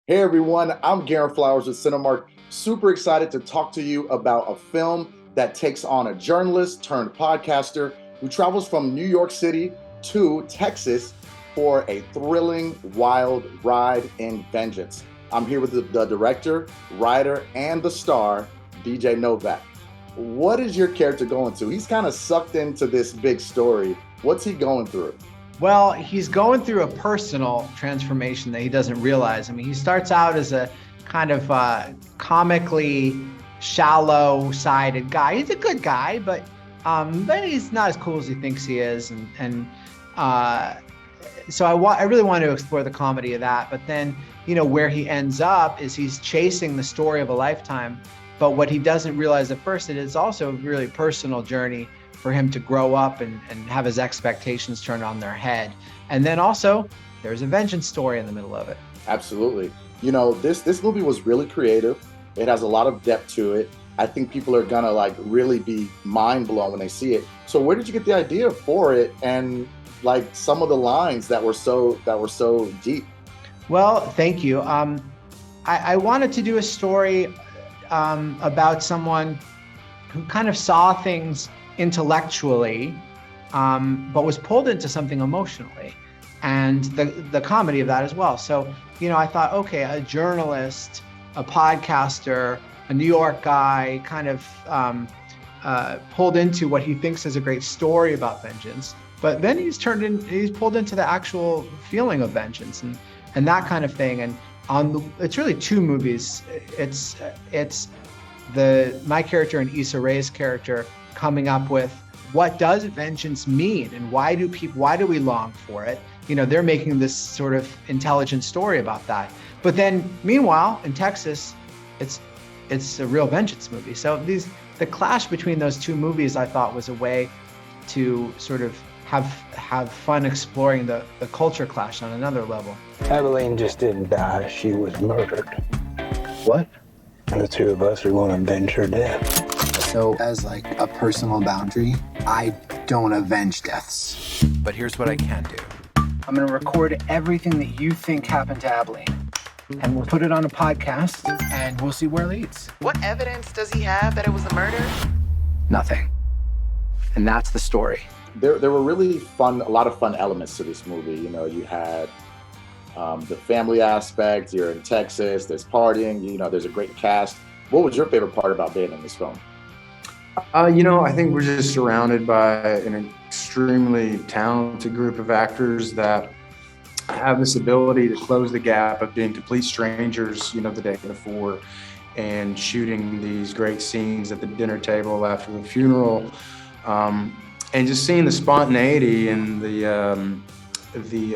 Hey everyone, I'm Garen Flowers with Cinemark. Super excited to talk to you about a film that takes on a journalist turned podcaster who travels from New York City to Texas for a thrilling, wild ride in vengeance. I'm here with the director, writer, and the star, DJ Novak. What is your character going through? He's kind of sucked into this big story. What's he going through? Well, he's going through a personal transformation that he doesn't realize. I mean, he starts out as a kind of comically shallow-sided guy. He's a good guy, but he's not as cool as he thinks he is. So I really want to explore the comedy of that. But then, where he ends up is he's chasing the story of a lifetime. But what he doesn't realize at first, it is also a really personal journey for him to grow up and have his expectations turned on their head. And then also, there's a vengeance story in the middle of it. Absolutely. This movie was really creative. It has a lot of depth to it. I think people are gonna really be mind blown when they see it. So where did you get the idea for it, and some of the lines that were so deep? Well, thank you. I wanted to do a story about someone who kind of saw things intellectually, but was pulled into something emotionally, and the comedy of that as well. So, I thought, okay, a journalist, a podcaster, a New York guy, kind of pulled into what he thinks is a great story about vengeance, but then he's pulled into the actual feeling of vengeance and that kind of thing. And it's really two movies. It's my character and Issa Rae's character coming up with what does vengeance mean and why do we long for it? They're making this sort of intelligent story about that. But then meanwhile, in Texas, it's a real vengeance movie. So the clash between those two movies, I thought, was a way to sort of have fun exploring the culture clash on another level. Evelyn just didn't die, she was murdered. What? And the two of us are going to avenge her death. So, as a personal boundary, I don't avenge deaths. But here's what I can do. I'm gonna record everything that you think happened to Abilene, and we'll put it on a podcast, and we'll see where it leads. What evidence does he have that it was a murder? Nothing. And that's the story. There were really a lot of fun elements to this movie. You had the family aspect. You're in Texas, there's partying, there's a great cast. What was your favorite part about being in this film? I think we're just surrounded by an extremely talented group of actors that have this ability to close the gap of being complete strangers, the day before, and shooting these great scenes at the dinner table after the funeral, and just seeing the spontaneity and the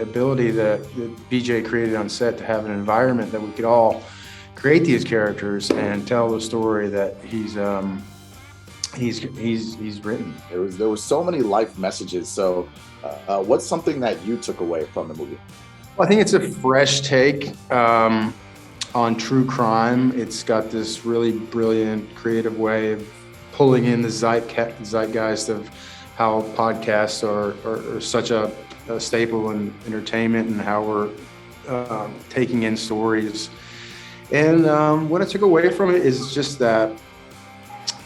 ability that BJ created on set to have an environment that we could all create these characters and tell the story that he's written. There was so many life messages. So what's something that you took away from the movie? Well, I think it's a fresh take on true crime. It's got this really brilliant, creative way of pulling in the zeitgeist of how podcasts are such a staple in entertainment and how we're taking in stories. And what I took away from it is just that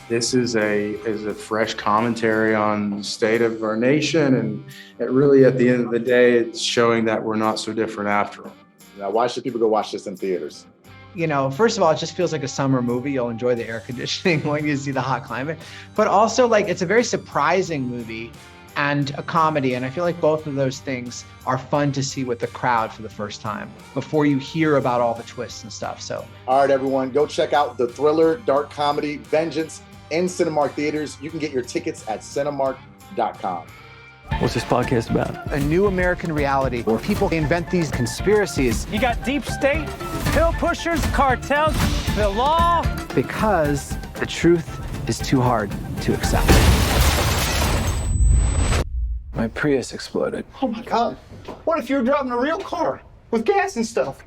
this is a fresh commentary on the state of our nation, and it really, at the end of the day, it's showing that we're not so different after all. Now, why should people go watch this in theaters? First of all, it just feels like a summer movie. You'll enjoy the air conditioning when you see the hot climate. But also, it's a very surprising movie and a comedy. And I feel like both of those things are fun to see with the crowd for the first time before you hear about all the twists and stuff. So, all right, everyone, go check out the thriller, dark comedy, Vengeance in Cinemark theaters. You can get your tickets at cinemark.com. What's this podcast about? A new American reality where people invent these conspiracies. You got deep state, pill pushers, cartels, the law. Because the truth is too hard to accept. My Prius exploded. Oh my God. What if you were driving a real car with gas and stuff?